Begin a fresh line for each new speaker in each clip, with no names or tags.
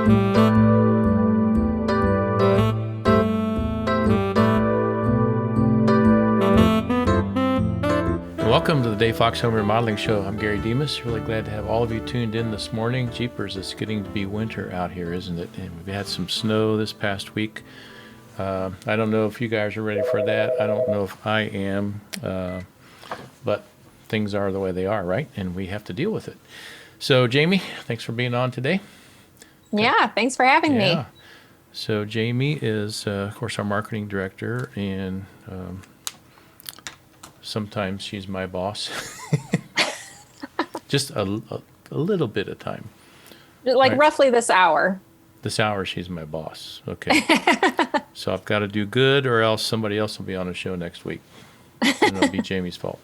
Welcome to the Dave Fox Home Remodeling Show. I'm Gary Demas. Really glad to have all of you tuned in this morning. Jeepers, it's getting to be winter out here, isn't it? And we've had some snow this past week. I don't know if you guys are ready for that. I don't know if I am, but things are the way they are, right? And we have to deal with it. So, Jamie, thanks for being on today.
Yeah, thanks for having me.
So, Jamie is, of course, our marketing director, and sometimes she's my boss. Just a little bit of time.
Like roughly this hour.
This hour, she's my boss. Okay. So I've got to do good, or else somebody else will be on the show next week. And it'll be Jamie's fault.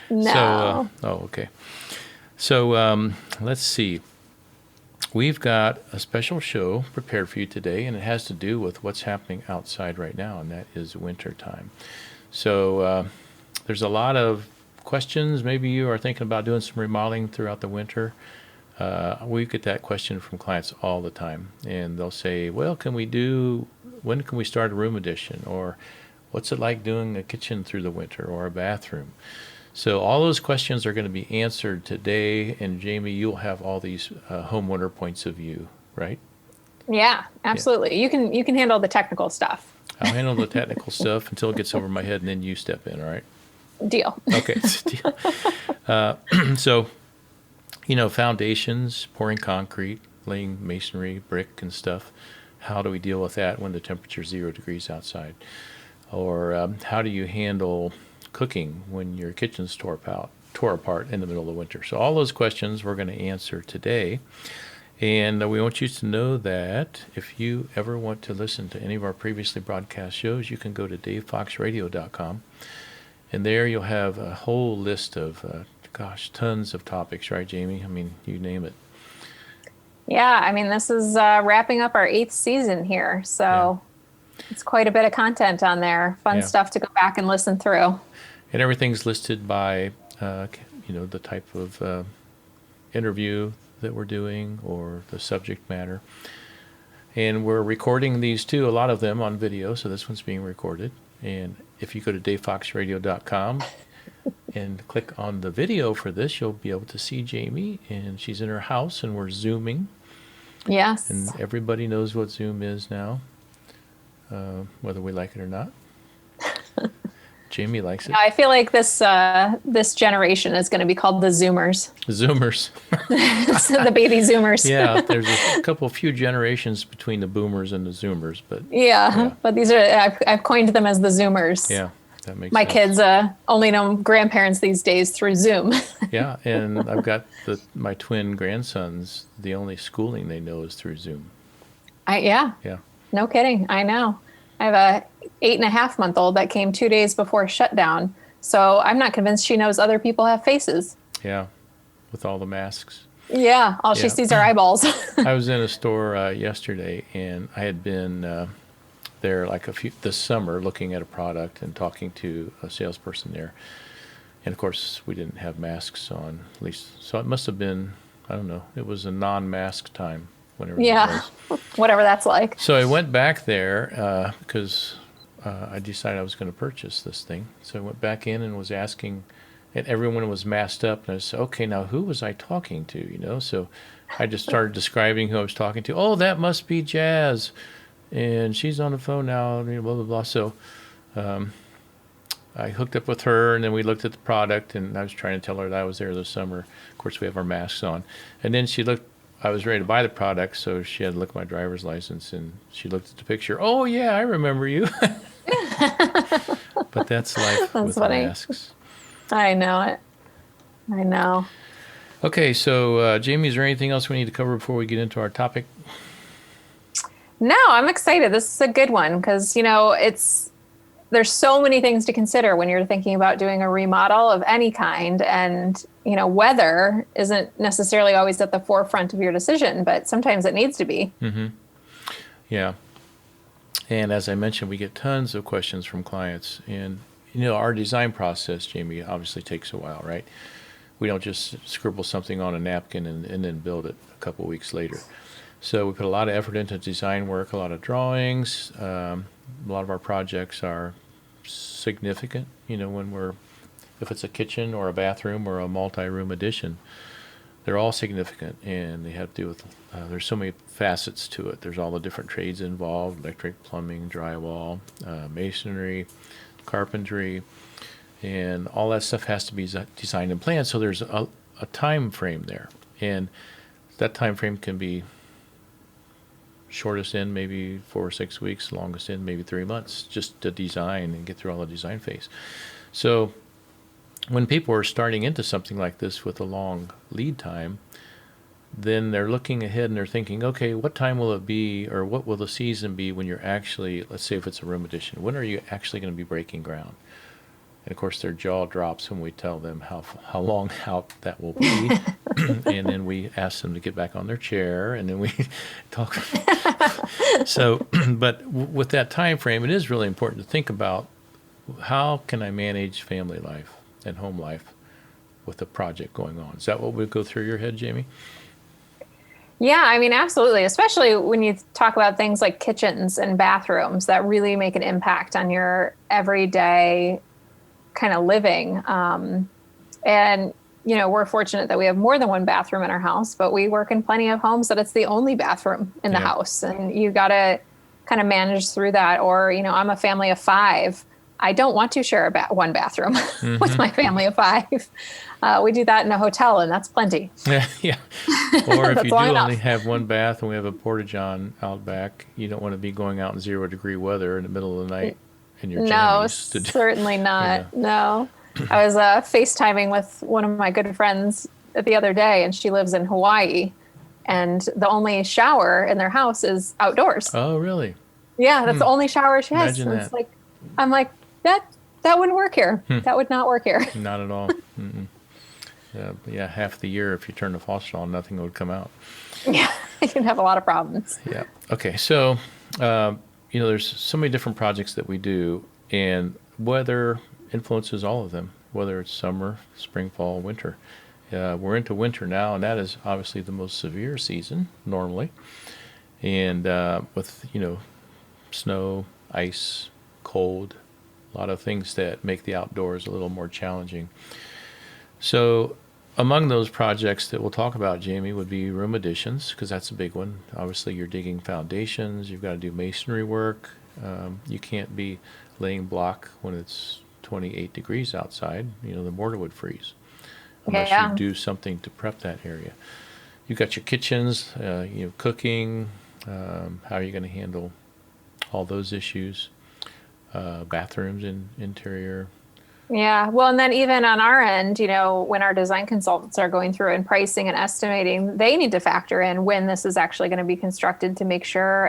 No.
Okay. So let's see. We've got a special show prepared for you today, and it has to do with what's happening outside right now, and that is winter time. So there's a lot of questions. Maybe you are thinking about doing some remodeling throughout the winter. We get that question from clients all the time, and they'll say, well, when can we start a room addition? Or what's it like doing a kitchen through the winter, or a bathroom? So all those questions are going to be answered today, and Jamie, you'll have all these homeowner points of view, right?
Yeah, absolutely. Yeah. You can handle the technical stuff.
I'll handle the technical stuff until it gets over my head, and then you step in, all right?
Deal.
Okay. Deal. So, foundations, pouring concrete, laying masonry, brick and stuff. How do we deal with that when the temperature's 0 degrees outside? Or how do you handle cooking when your kitchen's tore apart in the middle of the winter? So all those questions we're going to answer today. And we want you to know that if you ever want to listen to any of our previously broadcast shows, you can go to davefoxradio.com. And there you'll have a whole list of, tons of topics, right, Jamie? I mean, you name it.
Yeah, I mean, this is wrapping up our 8th season here. So It's quite a bit of content on there. Fun stuff to go back and listen through.
And everything's listed by, the type of interview that we're doing, or the subject matter. And we're recording these too, a lot of them on video, so this one's being recorded. And if you go to davefoxradio.com and click on the video for this, you'll be able to see Jamie, and she's in her house, and we're Zooming.
Yes.
And everybody knows what Zoom is now, whether we like it or not. Jamie likes it.
I feel like this generation is going to be called the Zoomers.
Zoomers.
The baby Zoomers.
Yeah, there's a few generations between the boomers and the Zoomers, but
but these are I've coined them as the Zoomers.
Yeah, that makes
my
sense.
kids only know grandparents these days through Zoom.
Yeah, and I've got my twin grandsons. The only schooling they know is through Zoom.
Yeah. No kidding. I know. I have a 8.5-month-old that came 2 days before shutdown. So I'm not convinced she knows other people have faces. Yeah,
with all the masks.
Yeah, all she sees are eyeballs.
I was in a store yesterday, and I had been there this summer looking at a product and talking to a salesperson there. And of course, we didn't have masks on, at least. So it must have been, I don't know, it was a non-mask time.
Whatever that's like.
So I went back there because I decided I was going to purchase this thing. So I went back in and was asking, and everyone was masked up. And I said, okay, now who was I talking to? So I just started describing who I was talking to. Oh, that must be Jazz, and she's on the phone now. Blah blah blah. So I hooked up with her, and then we looked at the product, and I was trying to tell her that I was there this summer. Of course, we have our masks on, and then she looked. I was ready to buy the product, so she had to look at my driver's license, and she looked at the picture. Oh, yeah, I remember you. But that's life with funny. Masks.
I know it. I know.
Okay, so Jamie, is there anything else we need to cover before we get into our topic?
No, I'm excited. This is a good one because, there's so many things to consider when you're thinking about doing a remodel of any kind. And, weather isn't necessarily always at the forefront of your decision, but sometimes it needs to be.
Mm-hmm. Yeah. And as I mentioned, we get tons of questions from clients. And, our design process, Jamie, obviously takes a while, right? we don't just scribble something on a napkin and then build it a couple weeks later. So we put a lot of effort into design work, a lot of drawings. A lot of our projects are significant, if it's a kitchen or a bathroom or a multi-room addition, they're all significant, and they have to do with, there's so many facets to it. There's all the different trades involved: electric, plumbing, drywall, masonry, carpentry, and all that stuff has to be designed and planned. So there's a time frame there, and that time frame can be shortest end maybe 4 or 6 weeks, longest end maybe 3 months, just to design and get through all the design phase. So when people are starting into something like this with a long lead time, then they're looking ahead and they're thinking, okay, what time will it be, or what will the season be when you're actually, let's say if it's a room addition, when are you actually going to be breaking ground? And of course their jaw drops when we tell them how long out that will be. And then we ask them to get back on their chair, and then we talk. So, but with that time frame, it is really important to think about, how can I manage family life and home life with a project going on? Is that what would go through your head, Jamie?
Yeah, I mean, absolutely. Especially when you talk about things like kitchens and bathrooms that really make an impact on your everyday kind of living. And, we're fortunate that we have more than one bathroom in our house, but we work in plenty of homes that it's the only bathroom in the house. And you got to kind of manage through that. Or, I'm a family of 5. I don't want to share one bathroom with my family of 5. We do that in a hotel, and that's plenty.
Yeah. Or if you do
enough.
only have one bath and we have a porta-john out back, you don't want to be going out in 0-degree weather in the middle of the night in your jammies.
No, certainly not. No. I was FaceTiming with one of my good friends the other day, and she lives in Hawaii, and the only shower in their house is outdoors.
Oh, really?
Yeah, that's the only shower she has.
Imagine
It's
that.
I'm like, that wouldn't work here. That would not work here.
Not at all. Yeah, half the year, if you turn the faucet on, nothing would come out.
Yeah, you can have a lot of problems.
Yeah. Okay. So, there's so many different projects that we do, and weather influences all of them, whether it's summer, spring, fall, winter. We're into winter now, and that is obviously the most severe season normally. And with, snow, ice, cold, a lot of things that make the outdoors a little more challenging. So among those projects that we'll talk about, Jamie, would be room additions, because that's a big one. Obviously, you're digging foundations. You've got to do masonry work. You can't be laying block when it's 28 degrees outside. The mortar would freeze unless you do something to prep that area. You've got your kitchens, cooking. How are you going to handle all those issues? Bathrooms and interior.
Yeah. Well, and then even on our end, when our design consultants are going through and pricing and estimating, they need to factor in when this is actually going to be constructed to make sure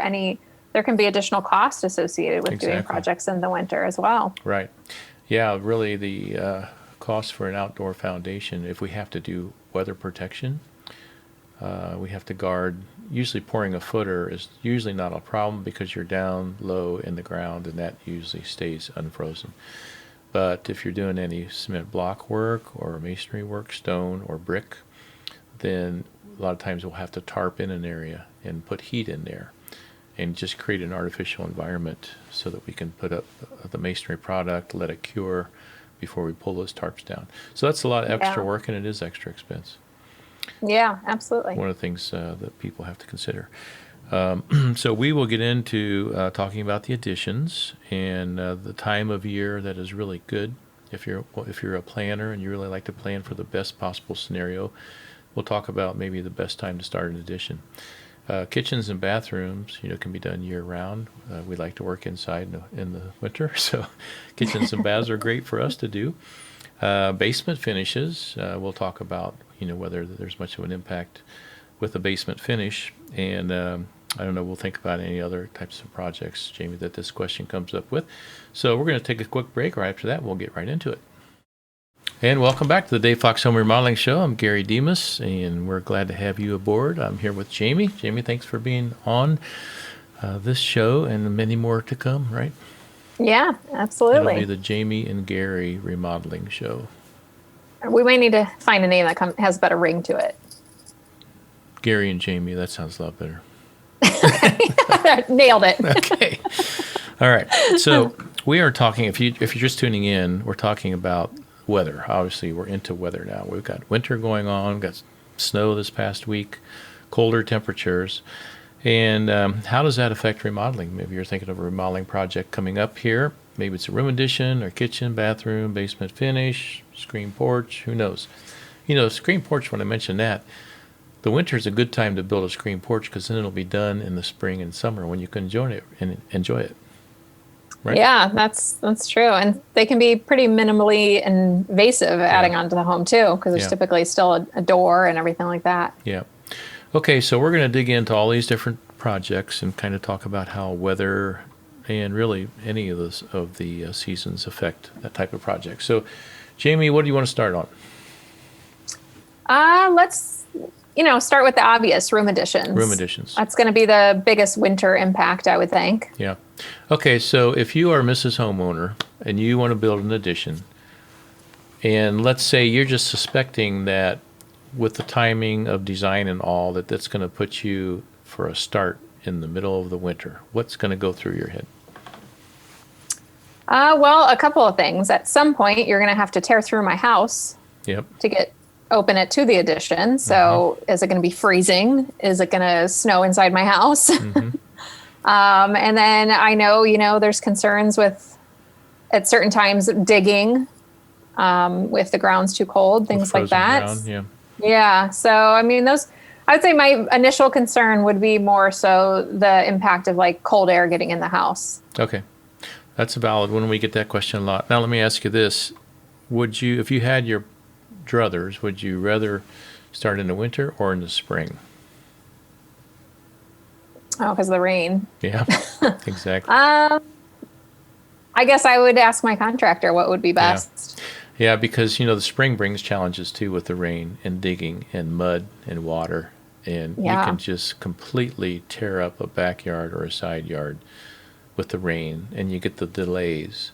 there can be additional cost associated with doing projects in the winter as well.
Right. Yeah, really the cost for an outdoor foundation, if we have to do weather protection, we have to guard. Usually pouring a footer is usually not a problem because you're down low in the ground, and that usually stays unfrozen. But if you're doing any cement block work or masonry work, stone or brick, then a lot of times we'll have to tarp in an area and put heat in there and just create an artificial environment so that we can put up the masonry product, let it cure before we pull those tarps down. So that's a lot of extra work, and it is extra expense.
Yeah, absolutely.
One of the things that people have to consider. So we will get into talking about the additions and the time of year that is really good. If you're a planner and you really like to plan for the best possible scenario, we'll talk about maybe the best time to start an addition. Kitchens and bathrooms, can be done year round. We like to work inside in the winter, so kitchens and baths are great for us to do. Basement finishes, we'll talk about, whether there's much of an impact with the basement finish. And I don't know, we'll think about any other types of projects, Jamie, that this question comes up with. So we're going to take a quick break. Right after that, we'll get right into it. And welcome back to the Dave Fox Home Remodeling Show. I'm Gary Demas, and we're glad to have you aboard. I'm here with Jamie. Jamie, thanks for being on this show and many more to come, right?
Yeah, absolutely.
It'll be the Jamie and Gary Remodeling Show.
We may need to find a name that has a better ring to it.
Gary and Jamie, that sounds a lot better.
Nailed it.
Okay. All right. So we are talking, if you're just tuning in, we're talking about weather. Obviously, we're into weather now. We've got winter going on, we've got snow this past week, colder temperatures. And how does that affect remodeling? Maybe you're thinking of a remodeling project coming up here. Maybe it's a room addition or kitchen, bathroom, basement finish, screen porch, who knows? Screen porch, when I mentioned that, the winter is a good time to build a screen porch because then it'll be done in the spring and summer when you can enjoy it. Right?
Yeah, that's true. And they can be pretty minimally invasive adding onto the home too, because there's typically still a door and everything like that.
Yeah. Okay, so we're going to dig into all these different projects and kind of talk about how weather and really any of the seasons affect that type of project. So, Jamie, what do you want to start on?
Let's start with the obvious, room additions.
Room additions.
That's going to be the biggest winter impact, I would think.
Yeah. Okay, so if you are Mrs. Homeowner and you want to build an addition, and let's say you're just suspecting that with the timing of design and all, that's going to put you for a start in the middle of the winter, what's going to go through your head?
Well, a couple of things. At some point, you're going to have to tear through my house
Yep.
to open it to the addition. So is it going to be freezing? Is it going to snow inside my house? And then I know, there's concerns with, at certain times, digging if the ground's too cold, things like that.
Ground,
Yeah. So, I mean, I would say my initial concern would be more so the impact of like cold air getting in the house.
Okay. That's a valid one. We get that question a lot. Now, let me ask you this. If you had your druthers, would you rather start in the winter or in the spring?
Oh, because of the rain.
Yeah, exactly.
I guess I would ask my contractor what would be best.
Yeah, because, the spring brings challenges too with the rain and digging and mud and water. And you can just completely tear up a backyard or a side yard with the rain, and you get the delays.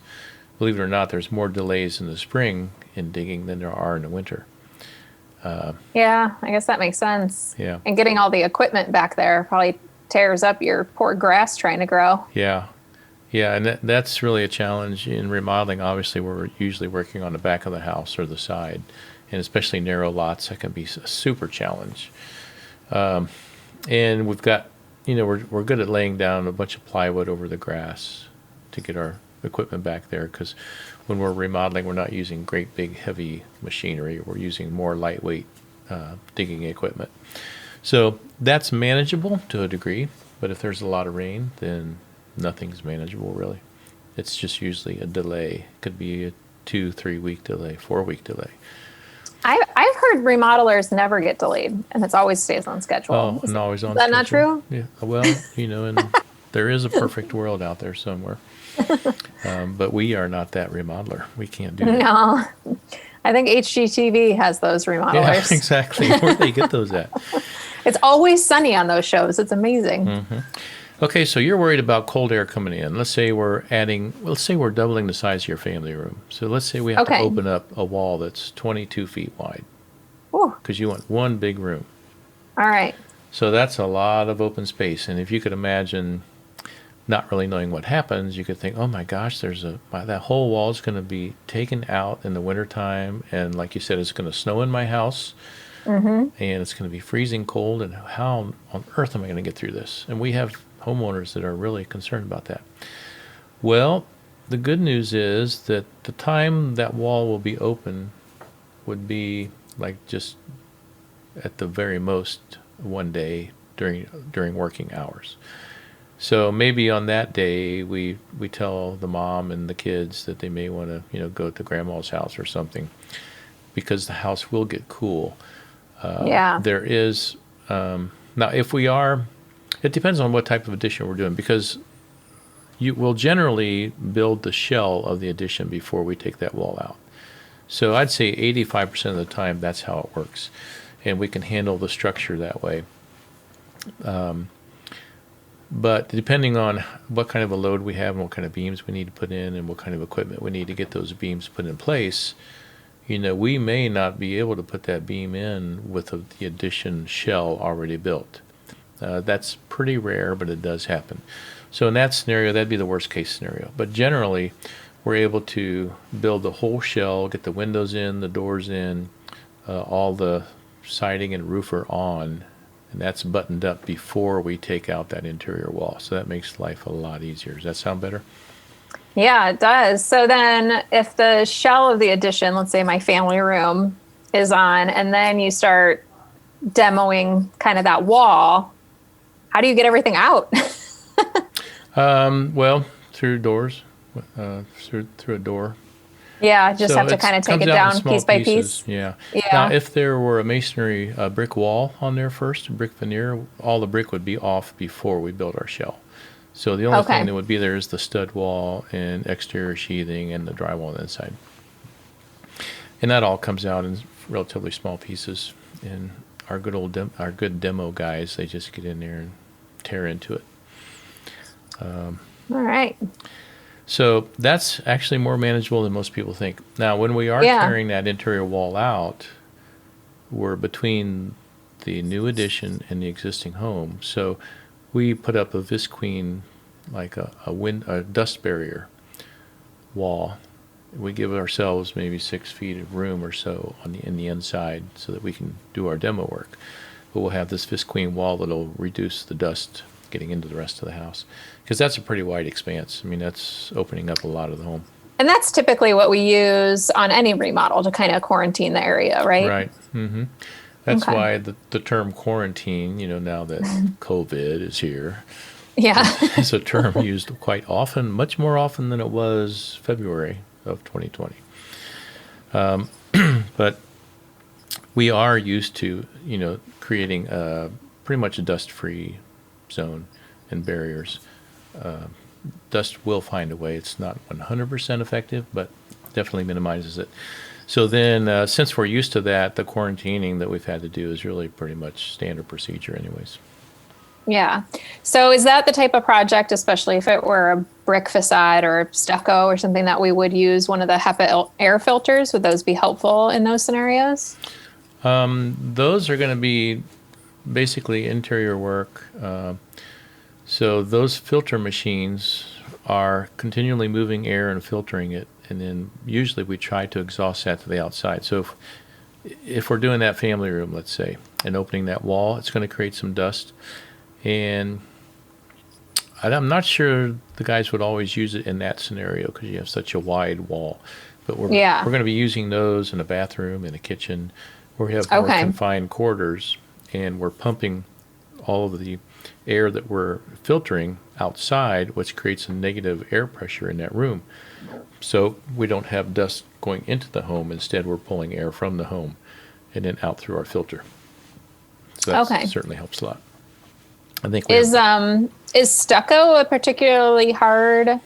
Believe it or not, there's more delays in the spring in digging than there are in the winter.
Yeah, I guess that makes sense.
Yeah.
And getting all the equipment back there probably tears up your poor grass trying to grow.
Yeah. Yeah, and that's really a challenge in remodeling. Obviously, we're usually working on the back of the house or the side, and especially narrow lots, that can be a super challenge. And we've got, we're good at laying down a bunch of plywood over the grass to get our equipment back there, because when we're remodeling, we're not using great big heavy machinery. We're using more lightweight digging equipment. So that's manageable to a degree, but if there's a lot of rain, then nothing's manageable really. It's just usually a delay. It could be a 2-3 week delay, 4-week delay.
I've heard remodelers never get delayed, and it always stays on schedule.
Oh, and always on schedule.
Is that not true?
Yeah. Well, and there is a perfect world out there somewhere. But we are not that remodeler. We can't do that.
No. I think HGTV has those remodelers.
Yeah, exactly. Where do they get those at?
It's always sunny on those shows. It's amazing.
Mm-hmm. Okay, so you're worried about cold air coming in. Let's say we're doubling the size of your family room. So let's say we have to open up a wall that's 22 feet wide. Because you want one big room.
All right.
So that's a lot of open space. And if you could imagine not really knowing what happens, you could think, oh my gosh, that whole wall is going to be taken out in the wintertime. And like you said, it's going to snow in my house. And it's going to be freezing cold. And how on earth am I going to get through this? And we have homeowners that are really concerned about that. Well, the good news is that the time that wall will be open would be like just at the very most one day during working hours. So maybe on that day we tell the mom and the kids that they may want to go to grandma's house or something, because the house will get cool. There is now if we are, it depends on what type of addition we're doing, because you will generally build the shell of the addition before we take that wall out. So I'd say 85% of the time that's how it works, and we can handle the structure that way. But depending on what kind of a load we have and what kind of beams we need to put in and what kind of equipment we need to get those beams put in place, we may not be able to put that beam in with the addition shell already built. That's pretty rare, but it does happen. So in that scenario, that'd be the worst case scenario. But generally, we're able to build the whole shell, get the windows in, the doors in, all the siding and roof are on, and that's buttoned up before we take out that interior wall. So that makes life a lot easier. Does that sound better?
Yeah, it does. So then if the shell of the addition, let's say my family room is on, and then you start demoing kind of that wall, how do you get everything out?
Well, through doors, through a door.
Yeah, just
So
have to kind of take
comes
it
out in
down
small
piece by
pieces.
piece.
Yeah.
Yeah.
Now, if there were a masonry brick wall on there first, brick veneer, all the brick would be off before we build our shell. So the only
Okay.
thing that would be there is the stud wall and exterior sheathing and the drywall on the inside. And that all comes out in relatively small pieces. And our good demo guys, they just get in there and tear into it.
All right.
So that's actually more manageable than most people think. Now, when we are
Yeah.
tearing that interior wall out, we're between the new addition and the existing home. So we put up a visqueen, like a dust barrier wall. We give ourselves maybe 6 feet of room or so in the inside so that we can do our demo work. But we'll have this visqueen wall that'll reduce the dust getting into the rest of the house, because that's a pretty wide expanse. I mean, that's opening up a lot of the home.
And that's typically what we use on any remodel to kind of quarantine the area, right?
Right. That's
Okay.
why the term quarantine, now that COVID is here,
Yeah.
is a term used quite often, much more often than it was February of 2020. But we are used to, creating pretty much a dust-free zone and barriers. Dust will find a way. It's not 100% effective, but definitely minimizes it. So then, since we're used to that, the quarantining that we've had to do is really pretty much standard procedure anyways.
Yeah. So is that the type of project, especially if it were a brick facade or stucco or something, that we would use one of the HEPA air filters? Would those be helpful in those scenarios?
Those are going to be basically interior work. So those filter machines are continually moving air and filtering it, and then usually we try to exhaust that to the outside. So if we're doing that family room, let's say, and opening that wall, it's going to create some dust. And I'm not sure the guys would always use it in that scenario because you have such a wide wall. But we're going to be using those in a bathroom, in a kitchen, where we have more confined quarters, and we're pumping all of the air that we're filtering outside, which creates a negative air pressure in that room. So we don't have dust going into the home. Instead, we're pulling air from the home and then out through our filter. So that certainly helps a lot. I think
is stucco a particularly hard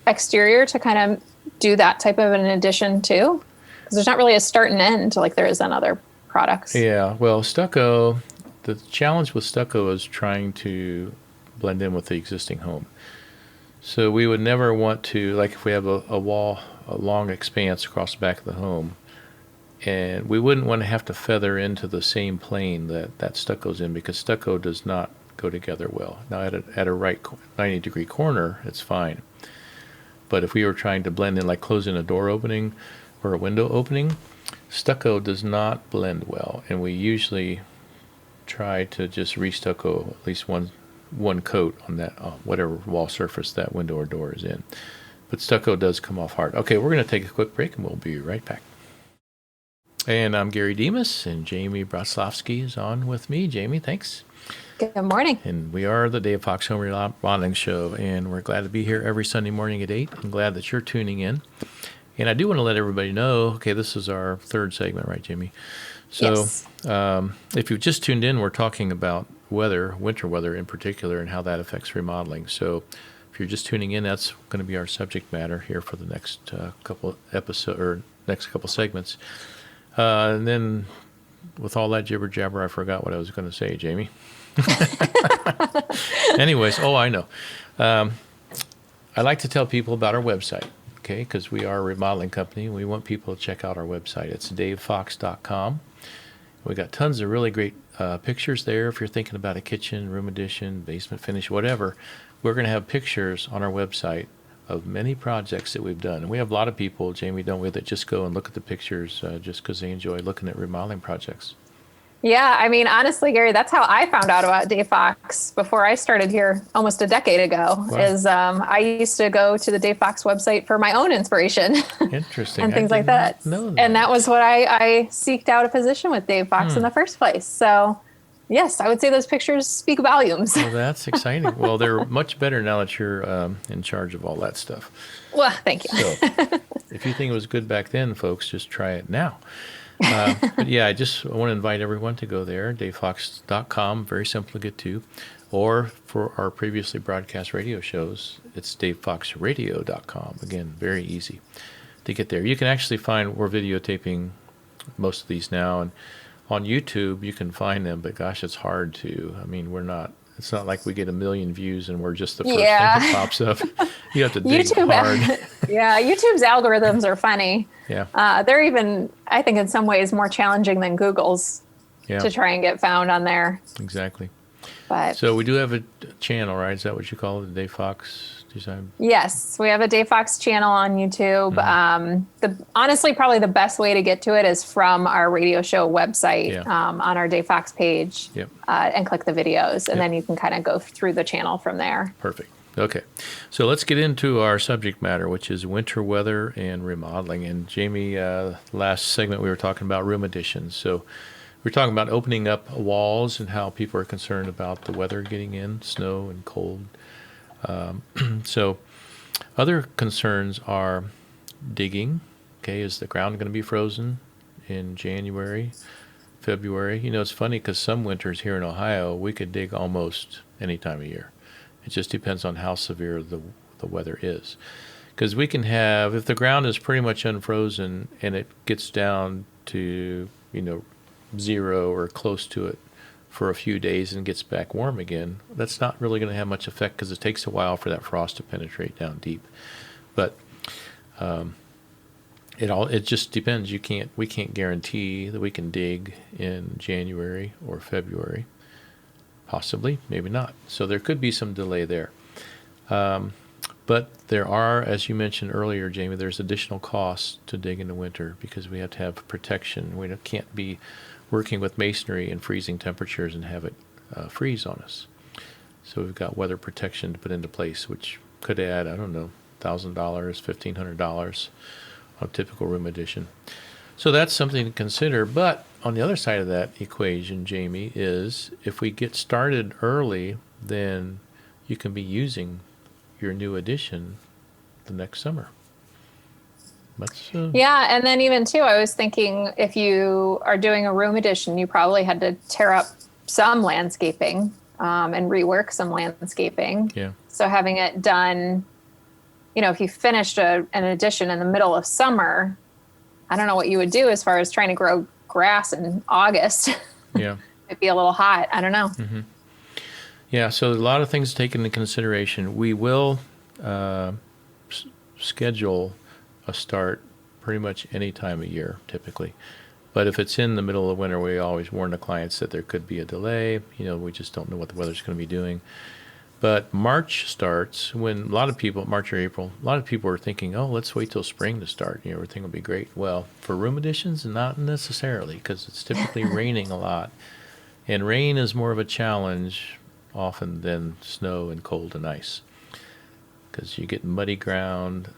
exterior to kind of do that type of an addition to? Because there's not really a start and end like there is on other products.
Yeah, well, stucco, the challenge with stucco is trying to blend in with the existing home. So we would never want to, like if we have a wall, a long expanse across the back of the home, and we wouldn't want to have to feather into the same plane that stucco's in, because stucco does not go together well. Now at a right 90-degree corner, it's fine. But if we were trying to blend in, like closing a door opening or a window opening, stucco does not blend well, and we usually try to just restucco at least one coat on that whatever wall surface that window or door is in. But stucco does come off hard. Okay, we're going to take a quick break, and we'll be right back. And I'm Gary Demas, and Jamie Broslovsky is on with me. Jamie, thanks.
Good morning.
And we are the Dave Fox Home Remodeling Show, and we're glad to be here every Sunday morning at 8. I'm glad that you're tuning in. And I do want to let everybody know, okay, this is our third segment, right, Jamie? So
Yes.
If you've just tuned in, we're talking about weather, winter weather in particular, and how that affects remodeling. So if you're just tuning in, that's going to be our subject matter here for the next couple episodes or next couple segments. And then with all that jibber jabber, I forgot what I was going to say, Jamie. Anyways, I know. I like to tell people about our website. okay, because we are a remodeling company. We want people to check out our website. It's davefox.com. We got tons of really great pictures there. If you're thinking about a kitchen, room addition, basement finish, whatever, we're going to have pictures on our website of many projects that we've done. And we have a lot of people, Jamie, don't we, that just go and look at the pictures just because they enjoy looking at remodeling projects.
Yeah, I mean, honestly, Gary, that's how I found out about Dave Fox before I started here almost a decade ago.
Wow.
Is I used to go to the Dave Fox website for my own inspiration.
Interesting.
And things
I
like
did
that.
not know that.
And that was what I seeked out a position with Dave Fox in the first place. So, yes, I would say those pictures speak volumes.
Well, that's exciting. Well, they're much better now that you're in charge of all that stuff.
Well, thank you.
So, if you think it was good back then, folks, just try it now. But yeah, I want to invite everyone to go there, davefox.com, very simple to get to. Or for our previously broadcast radio shows, it's davefoxradio.com. Again, very easy to get there. You can actually find, we're videotaping most of these now, and on YouTube you can find them, but gosh, it's hard to. I mean, it's not like we get 1 million views and we're just the first thing that pops up. You have to dig hard.
Yeah, YouTube's algorithms are funny.
Yeah.
They're even, I think, in some ways more challenging than Google's to try and get found on there.
Exactly.
But
so we do have a channel, right? Is that what you call it, the Dave Fox Design?
Yes, we have a Dave Fox channel on YouTube. Honestly, probably the best way to get to it is from our radio show website on our Dave Fox page and click the videos. And then you can kind of go through the channel from there.
Perfect. Okay. So let's get into our subject matter, which is winter weather and remodeling. And Jamie, last segment we were talking about room additions. So we're talking about opening up walls and how people are concerned about the weather getting in, snow and cold. So other concerns are digging. Okay, is the ground going to be frozen in January, February? You know, it's funny because some winters here in Ohio, we could dig almost any time of year. It just depends on how severe the weather is. Because we can have, if the ground is pretty much unfrozen and it gets down to, 0 or close to it for a few days and gets back warm again, that's not really going to have much effect because it takes a while for that frost to penetrate down deep. But it just depends. We can't guarantee that we can dig in January or February. Possibly, maybe not. So there could be some delay there. But there are, as you mentioned earlier, Jamie, there's additional costs to dig in the winter because we have to have protection. We can't be working with masonry in freezing temperatures and have it freeze on us. So we've got weather protection to put into place, which could add, $1,000, $1,500 on a typical room addition. So that's something to consider. But on the other side of that equation, Jamie, is if we get started early, then you can be using your new addition the next summer.
Yeah, and then even too, I was thinking if you are doing a room addition, you probably had to tear up some landscaping and rework some landscaping.
Yeah.
So having it done, if you finished an addition in the middle of summer, I don't know what you would do as far as trying to grow grass in August.
Yeah.
It'd be a little hot. I don't know.
Mm-hmm. Yeah, so a lot of things taken into consideration. We will schedule a start pretty much any time of year, typically. But if it's in the middle of winter, we always warn the clients that there could be a delay. We just don't know what the weather's going to be doing. But March starts when March or April, a lot of people are thinking, oh, let's wait till spring to start. Everything will be great. Well, for room additions, not necessarily, because it's typically raining a lot. And rain is more of a challenge often than snow and cold and ice. Because you get muddy ground,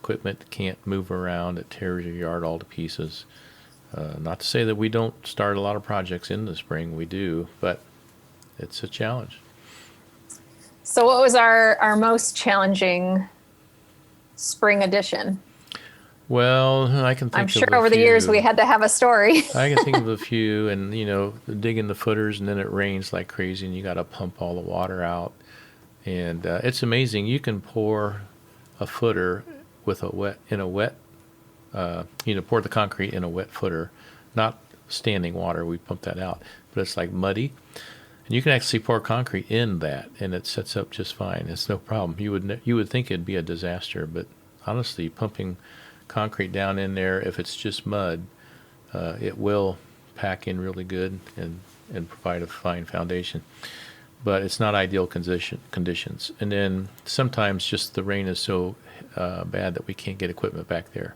equipment can't move around, it tears your yard all to pieces. Not to say that we don't start a lot of projects in the spring, we do, but it's a challenge.
So what was our most challenging spring addition?
Well, I can think
I'm
of
sure
a
over the
few.
years we had to have a story.
I can think of a few, and digging the footers, and then it rains like crazy, and you got to pump all the water out. And it's amazing. You can pour a footer with pour the concrete in a wet footer, not standing water. We pump that out, but it's like muddy, and you can actually pour concrete in that, and it sets up just fine. It's no problem. You would think it'd be a disaster, but honestly, pumping concrete down in there, if it's just mud, it will pack in really good and provide a fine foundation. But it's not ideal conditions. And then sometimes just the rain is so bad that we can't get equipment back there.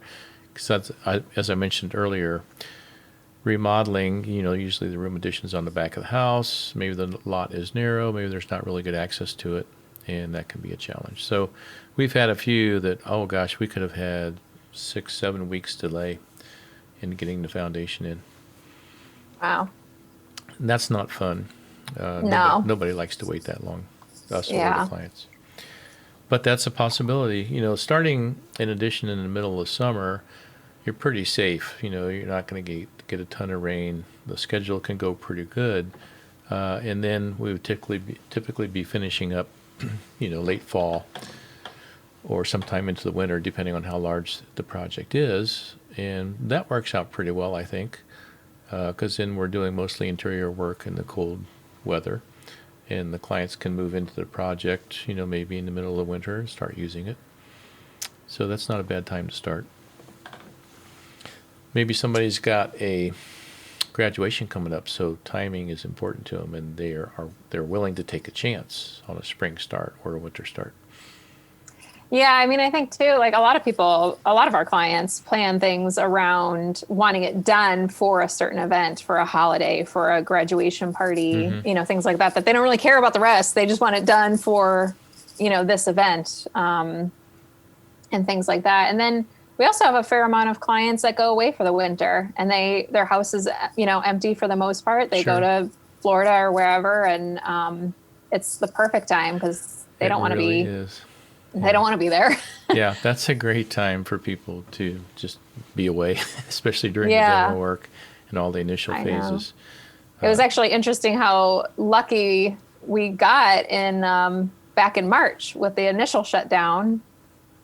Because as I mentioned earlier, remodeling, usually the room addition's on the back of the house. Maybe the lot is narrow. Maybe there's not really good access to it, and that can be a challenge. So we've had a few that, oh gosh, we could have had 6-7 weeks delay in getting the foundation in.
Wow.
And that's not fun.
No.
Nobody likes to wait that long, us or
Yeah.
the clients. But that's a possibility. Starting an addition in the middle of summer, you're pretty safe. You're not going to get a ton of rain. The schedule can go pretty good. And then we would typically be finishing up, late fall or sometime into the winter, depending on how large the project is. And that works out pretty well, I think, because then we're doing mostly interior work in the cold weather. And the clients can move into the project, maybe in the middle of the winter and start using it. So that's not a bad time to start. Maybe somebody's got a graduation coming up, so timing is important to them, and they're willing to take a chance on a spring start or a winter start.
Yeah, I mean, I think too, like a lot of our clients plan things around wanting it done for a certain event, for a holiday, for a graduation party, things like that they don't really care about the rest. They just want it done for, this event, and things like that. And then we also have a fair amount of clients that go away for the winter, and their house is, empty for the most part. They
Sure.
go to Florida or wherever, and it's the perfect time because they don't want to
really
be.
Is.
They don't want to be there.
Yeah, that's a great time for people to just be away, especially during the
Yeah.
demo work and all the initial
I know.
phases.
It was actually interesting how lucky we got back in March with the initial shutdown.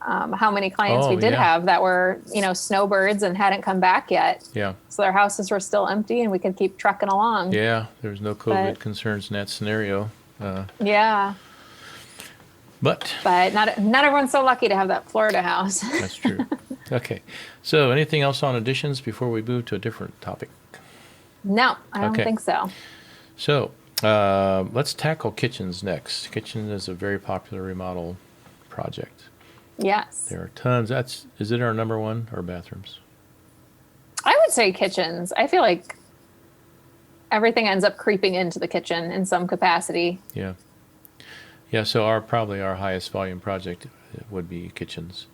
How many clients we did have that were, snowbirds and hadn't come back yet.
Yeah.
So their houses were still empty and we could keep trucking along.
Yeah, there was no COVID concerns in that scenario.
Yeah.
But
not everyone's so lucky to have that Florida house.
that's true. Okay. So anything else on additions before we move to a different topic?
No, I don't think so.
So let's tackle kitchens next. Kitchen is a very popular remodel project.
Yes.
There are tons. Is it our number one, or bathrooms?
I would say kitchens. I feel like everything ends up creeping into the kitchen in some capacity.
Yeah. Yeah, so probably our highest volume project would be kitchens.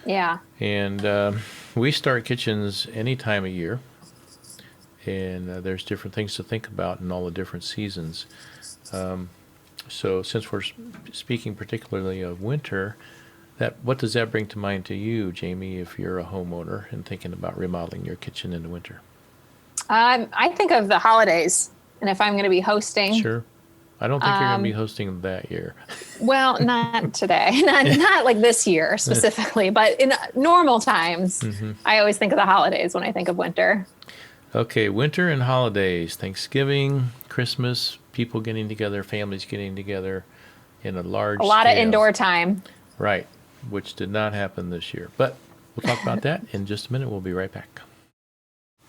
Yeah.
And we start kitchens any time of year. And there's different things to think about in all the different seasons. So since we're speaking particularly of winter, what does that bring to mind to you, Jamie, if you're a homeowner and thinking about remodeling your kitchen in the winter?
I think of the holidays, and if I'm going to be hosting.
Sure. I don't think you're going to be hosting that year.
Well, not today, not like this year specifically, but in normal times, I always think of the holidays when I think of winter.
Okay, winter and holidays, Thanksgiving, Christmas, people getting together, families getting together in a large
A lot
scale.
of indoor time.
Right, which did not happen this year. But we'll talk about that in just a minute. We'll be right back.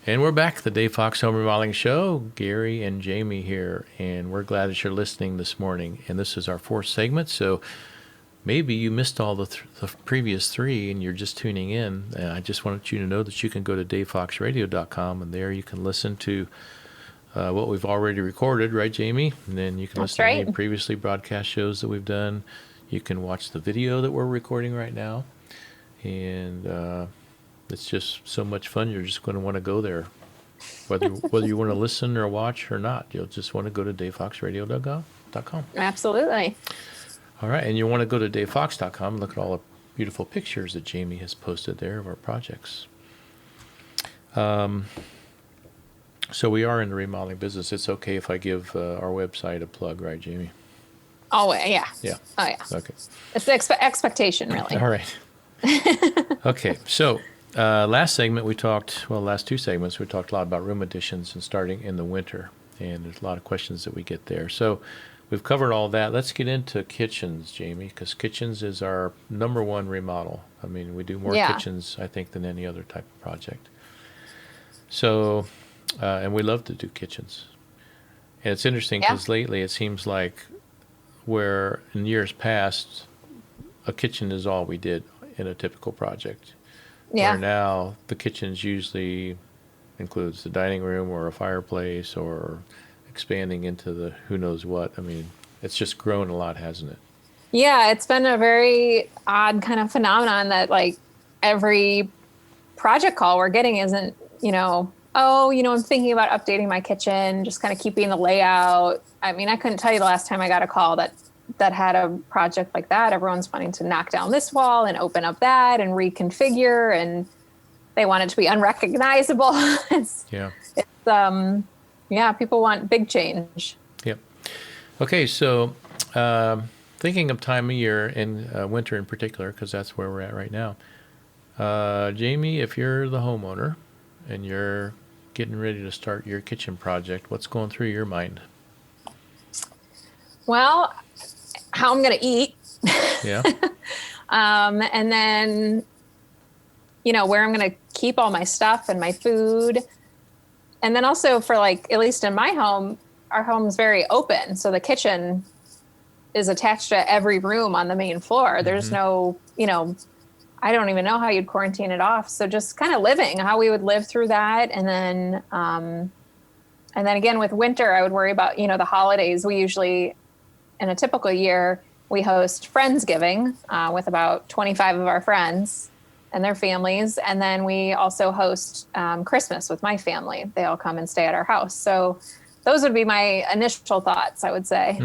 And we're back, the Dave Fox Home Remodeling Show. Gary and Jamie here, and we're glad that you're listening this morning. And this is our fourth segment, so maybe you missed all the previous three and you're just tuning in. I just wanted you to know that you can go to davefoxradio.com, and there you can listen to what we've already recorded, right, Jamie? And then you can listen to any previously broadcast shows that we've done. You can watch the video that we're recording right now. And it's just so much fun. You're just going to want to go there. Whether you want to listen or watch or not, you'll just want to go to davefoxradio.com.
Absolutely.
All right, and you want to go to davefox.com and look at all the beautiful pictures that Jamie has posted there of our projects. So we are in the remodeling business. It's okay if I give our website a plug, right, Jamie?
Oh, yeah.
Yeah.
Oh, yeah.
Okay.
It's the expectation, really.
All right. Okay, so last two segments, we talked a lot about room additions and starting in the winter. And there's a lot of questions that we get there. So we've covered all that. Let's get into kitchens, Jamie, because kitchens is our number one remodel. I mean, we do more
Yeah.
kitchens, I think, than any other type of project. So, and we love to do kitchens. And it's interesting
Yeah.
because lately it seems like where in years past, a kitchen is all we did in a typical project. Where
Yeah.
now the kitchen's usually includes the dining room or a fireplace or expanding into the who knows what. I mean, it's just grown a lot, hasn't it?
Yeah, it's been a very odd kind of phenomenon that like every project call we're getting isn't, oh, I'm thinking about updating my kitchen, just kind of keeping the layout. I mean, I couldn't tell you the last time I got a call that had a project like that. Everyone's wanting to knock down this wall and open up that and reconfigure, and they want it to be unrecognizable.
Yeah.
Yeah, people want big change.
Yep. Okay, so thinking of time of year in winter in particular, because that's where we're at right now. Jamie, if you're the homeowner and you're getting ready to start your kitchen project, what's going through your mind?
Well, how I'm going to eat.
Yeah.
And then, where I'm going to keep all my stuff and my food. And then also for like, at least in my home, our home's very open. So the kitchen is attached to every room on the main floor. There's no, I don't even know how you'd quarantine it off. So just kind of living how we would live through that. And then again, with winter, I would worry about, the holidays. We usually, in a typical year, we host Friendsgiving with about 25 of our friends and their families. And then we also host Christmas with my family. They all come and stay at our house. So those would be my initial thoughts, I would say,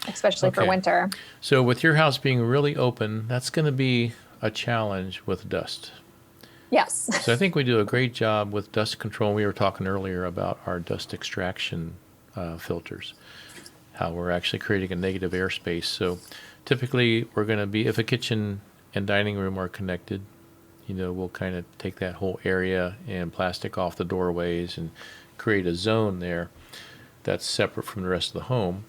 especially for winter.
So with your house being really open, that's going to be a challenge with dust.
Yes.
So I think we do a great job with dust control. We were talking earlier about our dust extraction filters, how we're actually creating a negative airspace. So typically we're going to be, if a kitchen and dining room are connected, we'll kind of take that whole area and plastic off the doorways and create a zone there that's separate from the rest of the home.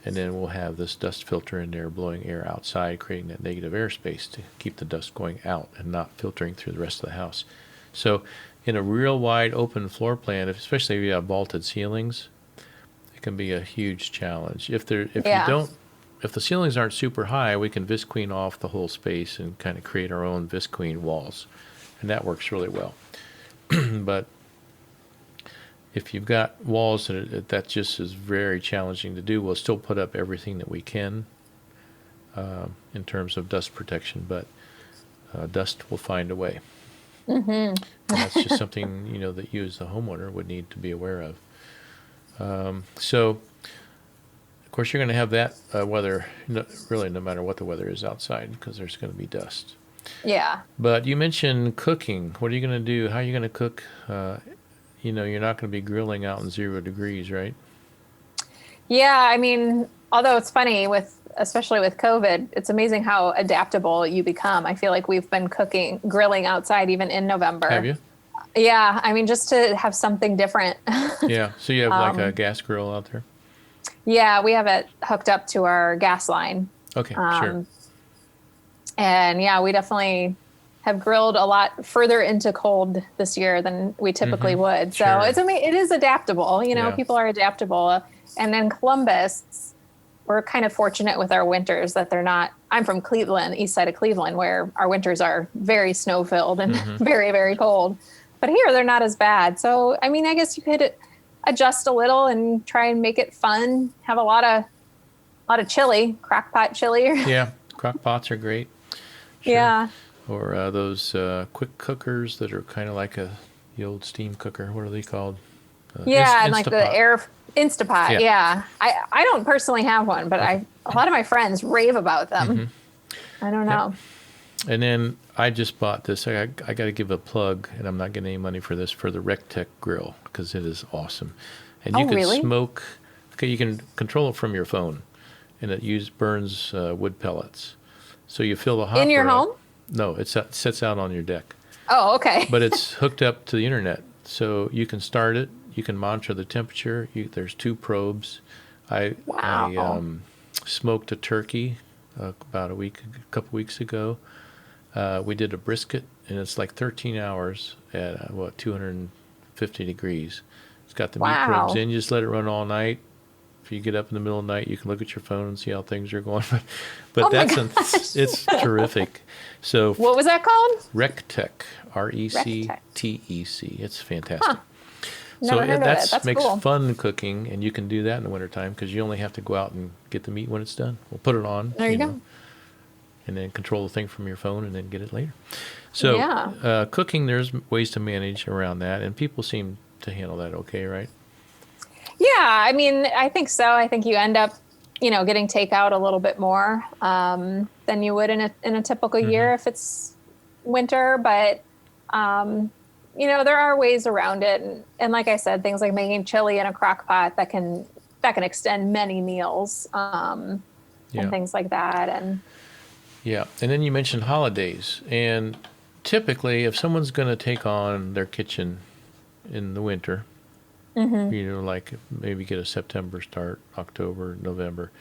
And then we'll have this dust filter in there blowing air outside, creating that negative airspace to keep the dust going out and not filtering through the rest of the house. So in a real wide open floor plan, especially if you have vaulted ceilings, it can be a huge challenge. If the ceilings aren't super high, we can visqueen off the whole space and kind of create our own visqueen walls. And that works really well. But if you've got walls that just is very challenging to do, we'll still put up everything that we can in terms of dust protection, but dust will find a way. And that's just something, that you as the homeowner would need to be aware of. So, of course, you're going to have that weather, really no matter what the weather is outside, because there's going to be dust.
Yeah.
But you mentioned cooking. What are you going to do? How are you going to cook? You're not going to be grilling out in 0 degrees, right?
Yeah. I mean, although it's funny especially with COVID, it's amazing how adaptable you become. I feel like we've been grilling outside even in November.
Have you?
Yeah. I mean, just to have something different.
Yeah. So you have like a gas grill out there?
Yeah. We have it hooked up to our gas line.
Okay. Sure.
And yeah, we definitely have grilled a lot further into cold this year than we typically would. So
Sure.
it is adaptable.
Yeah.
People are adaptable. And then Columbus, we're kind of fortunate with our winters that they're not, I'm from Cleveland, east side of Cleveland, where our winters are very snow filled and very, very cold. But here they're not as bad. So, I mean, I guess you could adjust a little and try and make it fun. Have a lot of chili, crock pot chili.
Yeah. Crock pots are great. Sure.
Yeah.
Or those quick cookers that are kind of like the old steam cooker. What are they called?
And like the air Instapot.
Yeah.
I don't personally have one, but a lot of my friends rave about them. I don't know.
Yep. And then I just bought this. I got to give a plug, and I'm not getting any money for this, for the RecTech grill, because it is awesome. And you can
really?
smoke. Okay, you can control it from your phone, and it burns wood pellets. So you fill the hopper
In your
up.
home?
No, it sits out on your deck.
Oh, okay.
But it's hooked up to the internet, so you can start it. You can monitor the temperature. There's 2 probes.
Wow.
Smoked a turkey about a couple weeks ago. We did a brisket, and it's like 13 hours at 250 degrees. It's got the meat rubs
Wow.
in. You just let it run all night. If you get up in the middle of the night, you can look at your phone and see how things are going. But
Oh my
that's
gosh.
it's terrific. So
What was that called?
Rectec, RECTEC. It's fantastic.
Huh.
So
Never heard of it. That's
makes
cool.
fun cooking, and you can do that in the wintertime because you only have to go out and get the meat when it's done. We'll put it on,
There you go.
and then control the thing from your phone and then get it later. So
Yeah.
cooking, there's ways to manage around that, and people seem to handle that okay, right?
Yeah, I mean, I think so. I think you end up, getting takeout a little bit more than you would in a typical year if it's winter. But there are ways around it, and like I said, things like making chili in a crock pot that can extend many meals and things like that. And
Yeah, and then you mentioned holidays, and typically, if someone's going to take on their kitchen in the winter, like maybe get a September start, October, November,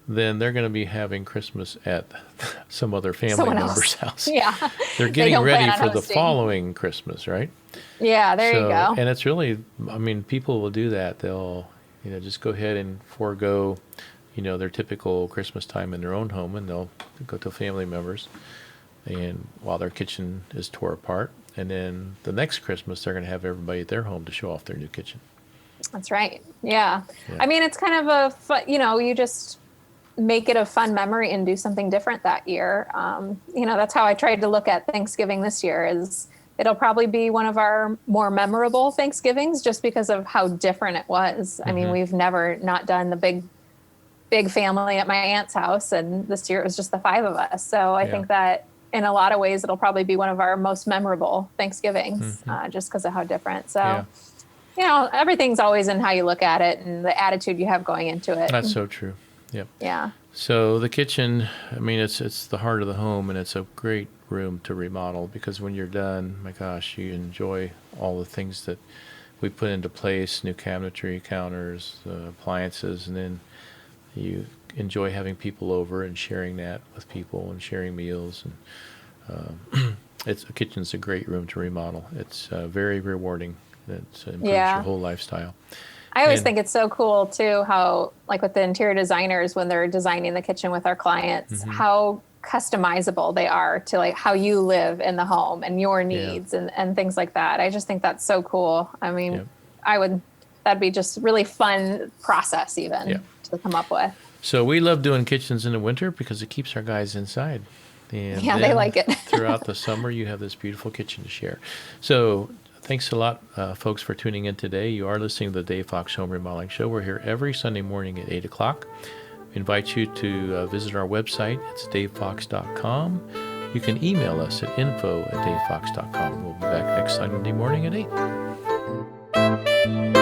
then they're going to be having Christmas at some other family
someone
member's
else.
house.
Yeah.
They're
They
getting
don't
ready
plan on
for the
hosting.
following Christmas, right?
Yeah, there you go.
And it's really, I mean, people will do that. They'll, just go ahead and forego, their typical Christmas time in their own home, and they'll go to family members, and while their kitchen is tore apart, and then the next Christmas they're going to have everybody at their home to show off their new kitchen.
That's right. Yeah.
Yeah.
I mean, it's kind of a fun, you just make it a fun memory and do something different that year. That's how I tried to look at Thanksgiving this year. Is it'll probably be one of our more memorable Thanksgivings just because of how different it was. I mean, we've never not done the big family at my aunt's house, and this year it was just the 5 of us. So I think that in a lot of ways it'll probably be one of our most memorable Thanksgivings just because of how different. So, everything's always in how you look at it and the attitude you have going into it.
That's so true. Yep.
Yeah.
So the kitchen, I mean, it's the heart of the home, and it's a great room to remodel because when you're done, my gosh, you enjoy all the things that we put into place, new cabinetry, counters, appliances, and then you enjoy having people over and sharing that with people and sharing meals. And the kitchen's a great room to remodel. It's very rewarding. It improves your whole lifestyle.
I always think it's so cool too, how like with the interior designers, when they're designing the kitchen with our clients, how customizable they are to like how you live in the home and your needs and things like that. I just think that's so cool. I mean, that'd be just really fun process even to come up with.
So we love doing kitchens in the winter because it keeps our guys inside. And
they like it.
Throughout the summer, you have this beautiful kitchen to share. So thanks a lot, folks, for tuning in today. You are listening to the Dave Fox Home Remodeling Show. We're here every Sunday morning at 8 o'clock. We invite you to visit our website. It's davefox.com. You can email us at info@davefox.com. We'll be back next Sunday morning at 8.